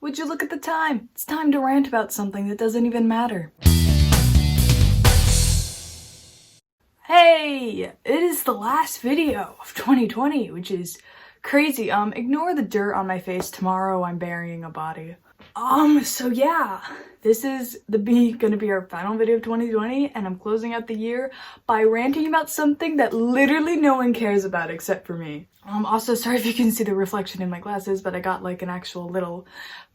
Would you look at the time? It's time to rant about something that doesn't even matter. Hey, it is the last video of 2020, which is crazy. Ignore the dirt on my face. Tomorrow I'm burying a body. So yeah, this is gonna be our final video of 2020, and I'm closing out the year by ranting about something that literally no one cares about except for me. Also, sorry if you can see the reflection in my glasses, but I got like an actual little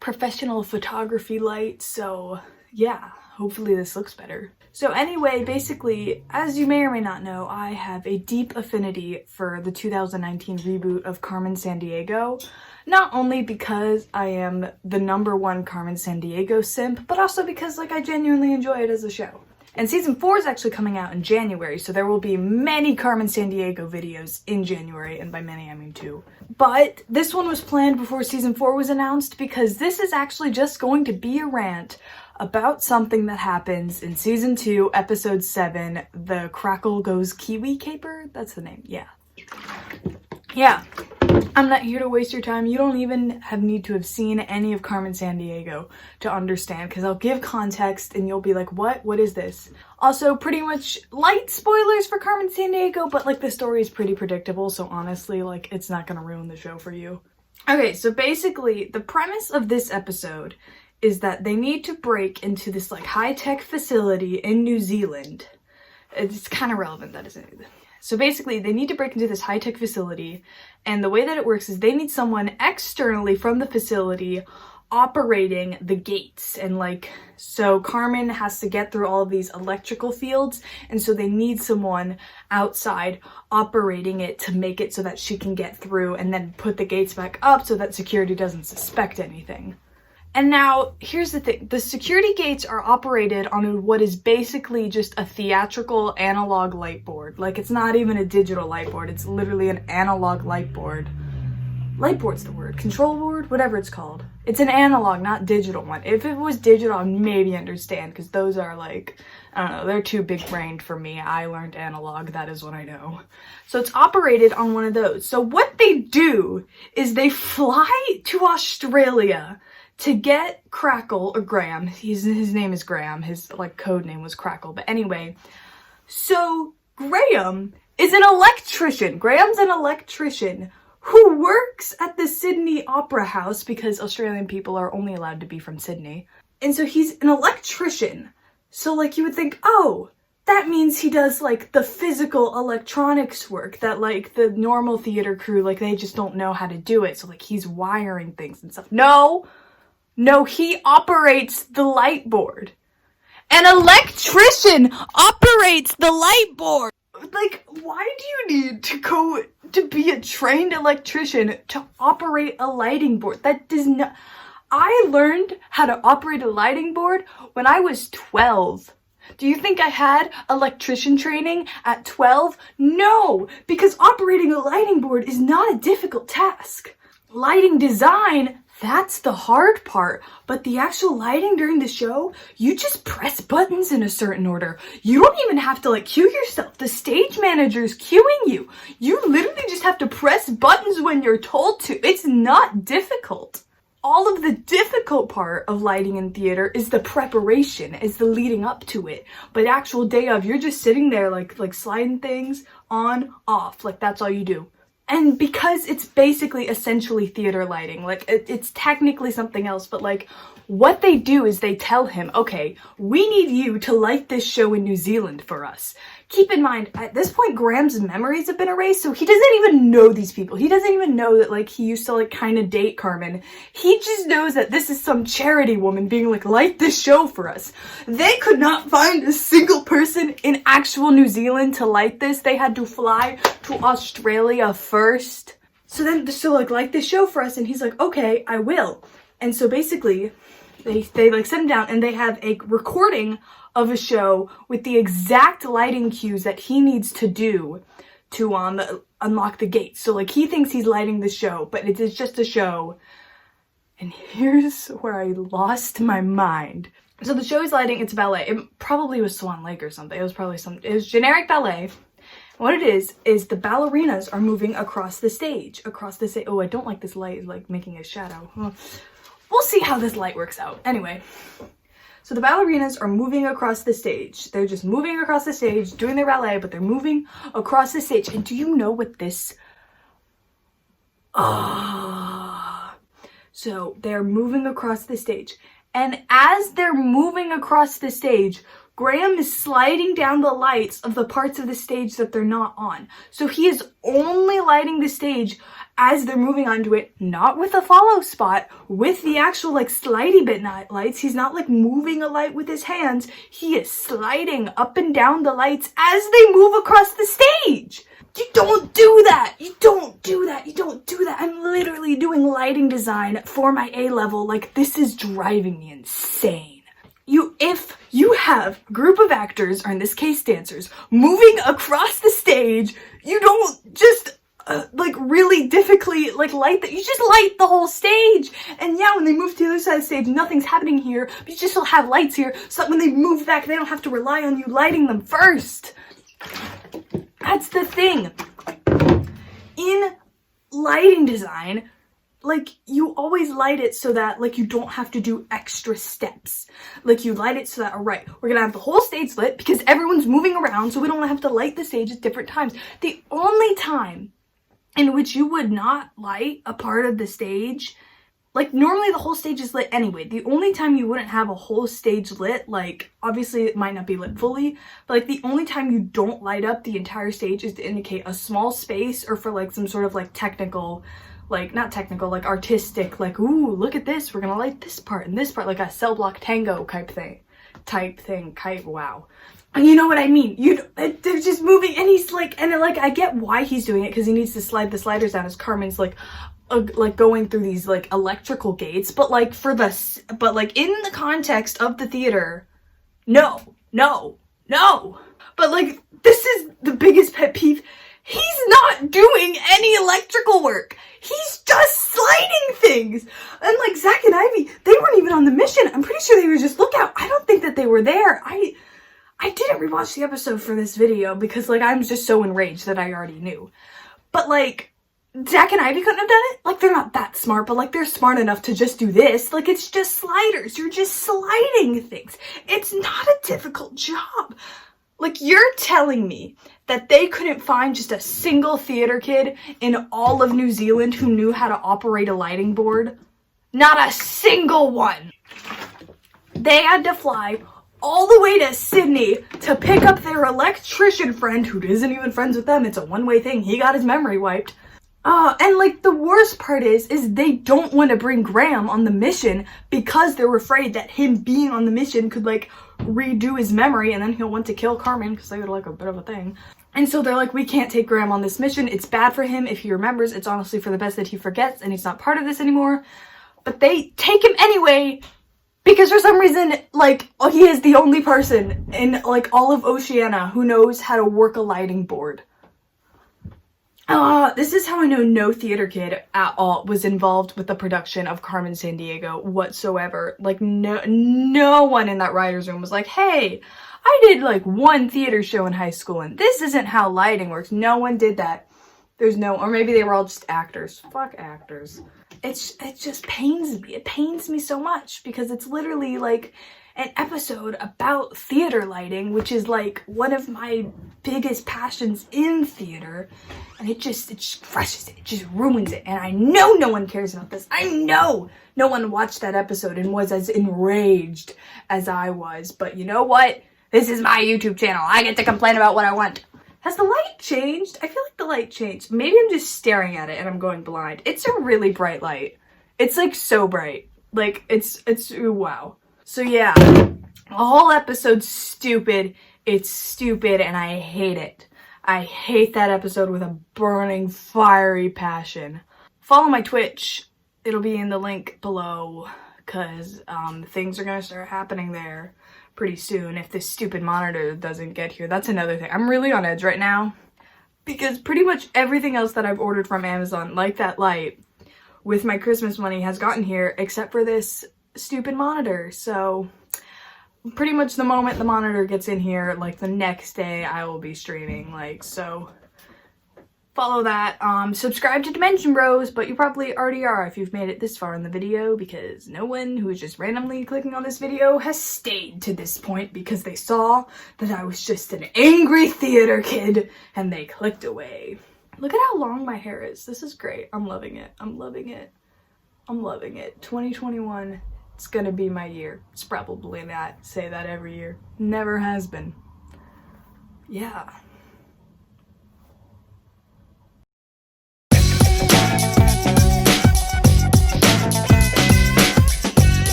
professional photography light, so yeah, hopefully this looks better. So anyway, basically, as you may or may not know, I have a deep affinity for the 2019 reboot of Carmen Sandiego. Not only because I am the #1 Carmen Sandiego simp, but also because I genuinely enjoy it as a show. And season 4 is actually coming out in January, so there will be many Carmen Sandiego videos in January, and by many I mean 2. But this one was planned before season 4 was announced because this is actually just going to be a rant about something that happens in season 2, episode 7, the Crackle Goes Kiwi Caper? That's the name, yeah. Yeah. I'm not here to waste your time. You don't even need to have seen any of Carmen Sandiego to understand, because I'll give context and you'll be like, what? What is this? Also, pretty much light spoilers for Carmen Sandiego, but the story is pretty predictable, so honestly, it's not gonna ruin the show for you. Okay, so basically, the premise of this episode is that they need to break into this high-tech facility in New Zealand. It's kind of relevant, that isn't it? So basically, they need to break into this high-tech facility, and the way that it works is they need someone externally from the facility operating the gates. And so Carmen has to get through all of these electrical fields, and so they need someone outside operating it to make it so that she can get through and then put the gates back up so that security doesn't suspect anything. And now, here's the thing. The security gates are operated on what is basically just a theatrical analog light board. It's not even a digital light board. It's literally an analog light board. Light board's the word. Control board? Whatever it's called. It's an analog, not digital one. If it was digital, I'd maybe understand, because those are I don't know, they're too big-brained for me. I learned analog, that is what I know. So it's operated on one of those. So what they do is they fly to Australia to get Crackle, or Graham. His name is Graham. His code name was Crackle. But anyway, so Graham is an electrician. Graham's an electrician who works at the Sydney Opera House, because Australian people are only allowed to be from Sydney. And so he's an electrician. So you would think, oh, that means he does the physical electronics work that the normal theater crew, they just don't know how to do it. So he's wiring things and stuff. No, he operates the light board. An electrician operates the light board! Why do you need to go to be a trained electrician to operate a lighting board? That does not... I learned how to operate a lighting board when I was 12. Do you think I had electrician training at 12? No, because operating a lighting board is not a difficult task. Lighting design, that's the hard part, but the actual lighting during the show, you just press buttons in a certain order. You don't even have to cue yourself. The stage manager's cueing you. You literally just have to press buttons when you're told to. It's not difficult. All of the difficult part of lighting in theater is the preparation, is the leading up to it. But actual day of, you're just sitting there sliding things on, off, that's all you do. And because it's basically essentially theater lighting, it's technically something else, but what they do is they tell him, okay, we need you to light this show in New Zealand for us. Keep in mind, at this point, Graham's memories have been erased, so he doesn't even know these people. He doesn't even know that he used to kind of date Carmen. He just knows that this is some charity woman being light this show for us. They could not find a single person in actual New Zealand to light this. They had to fly to Australia first. So light this show for us, and he's like, okay, I will. And so basically, they sit him down and they have a recording of a show with the exact lighting cues that he needs to do to unlock the gates. So he thinks he's lighting the show, but it is just a show. And here's where I lost my mind. So the show is lighting, it's ballet. It probably was Swan Lake or something. It was generic ballet. What it is the ballerinas are moving across the stage. Oh, I don't like this light, making a shadow. we'll see how this light works out. Anyway, so the ballerinas are moving across the stage. They're just moving across the stage, doing their ballet, but they're moving across the stage. And do you know what this... So they're moving across the stage. And as they're moving across the stage, Graham is sliding down the lights of the parts of the stage that they're not on. So he is only lighting the stage as they're moving onto it, not with a follow spot, with the actual like slidey bit lights. He's not like moving a light with his hands. He is sliding up and down the lights as they move across the stage. You don't do that. You don't do that. You don't do that. I'm literally doing lighting design for my A level. Like, this is driving me insane. If you have a group of actors, or in this case dancers, moving across the stage, you don't just like really difficultly like light that. You just light the whole stage. And yeah, when they move to the other side of the stage, nothing's happening here, but you just still have lights here, so that when they move back, they don't have to rely on you lighting them first. That's the thing. In lighting design, like, you always light it so that, like, you don't have to do extra steps. Like, you light it so that, all right, we're gonna have the whole stage lit because everyone's moving around, so we don't have to light the stage at different times. The only time in which you would not light a part of the stage, like, normally the whole stage is lit anyway. The only time you wouldn't have a whole stage lit, like, obviously it might not be lit fully, but, like, the only time you don't light up the entire stage is to indicate a small space, or for, like, some sort of, like, technical, like, not technical, like, artistic, like, ooh, look at this, we're gonna light this part and this part, like a cell block tango type thing, wow. And you know what I mean? They're just moving, and he's, like, and, like, I get why he's doing it, because he needs to slide the sliders down as Carmen's, like going through these like electrical gates, but like in the context of the theater, no. But like, this is the biggest pet peeve. He's not doing any electrical work. He's just sliding things. And like Zach and Ivy, they weren't even on the mission. I'm pretty sure they were just lookout. I don't think that they were there. I didn't rewatch the episode for this video because like I'm just so enraged that I already knew. But like, Zach and Ivy couldn't have done it? Like, they're not that smart, but, like, they're smart enough to just do this. Like, it's just sliders. You're just sliding things. It's not a difficult job. Like, you're telling me that they couldn't find just a single theater kid in all of New Zealand who knew how to operate a lighting board? Not a single one. They had to fly all the way to Sydney to pick up their electrician friend, who isn't even friends with them. It's a one-way thing. He got his memory wiped. And like the worst part is they don't want to bring Graham on the mission because they're afraid that him being on the mission could like redo his memory and then he'll want to kill Carmen because they got like a bit of a thing. And so they're like, we can't take Graham on this mission. It's bad for him if he remembers. It's honestly for the best that he forgets and he's not part of this anymore. But they take him anyway because for some reason, like, he is the only person in like all of Oceania who knows how to work a lighting board. This is how I know no theater kid at all was involved with the production of Carmen Sandiego whatsoever. Like, no one in that writer's room was like, hey, I did like one theater show in high school and this isn't how lighting works. No one did that. Or maybe they were all just actors. Fuck actors. It just pains me. It pains me so much because it's literally like an episode about theater lighting, which is like one of my biggest passions in theater, and it just crushes it. It just ruins it. And I know no one cares about this. I know no one watched that episode and was as enraged as I was. But you know what? This is my YouTube channel. I get to complain about what I want. Has the light changed? I feel like the light changed. Maybe I'm just staring at it and I'm going blind. It's a really bright light. It's like so bright. Like it's wow. So yeah, the whole episode's stupid. It's stupid and I hate it. I hate that episode with a burning, fiery passion. Follow my Twitch. It'll be in the link below because things are going to start happening there pretty soon if this stupid monitor doesn't get here. That's another thing. I'm really on edge right now because pretty much everything else that I've ordered from Amazon, like that light, with my Christmas money has gotten here except for this stupid monitor. So pretty much the moment the monitor gets in here, like the next day I will be streaming. Like, so follow that. Subscribe to Dimension Bros, but you probably already are if you've made it this far in the video, because no one who is just randomly clicking on this video has stayed to this point because they saw that I was just an angry theater kid and they clicked away. Look at how long my hair is. This is great. I'm loving it. I'm loving it. I'm loving it. 2021, it's gonna be my year. It's probably that. Say that every year. Never has been. Yeah.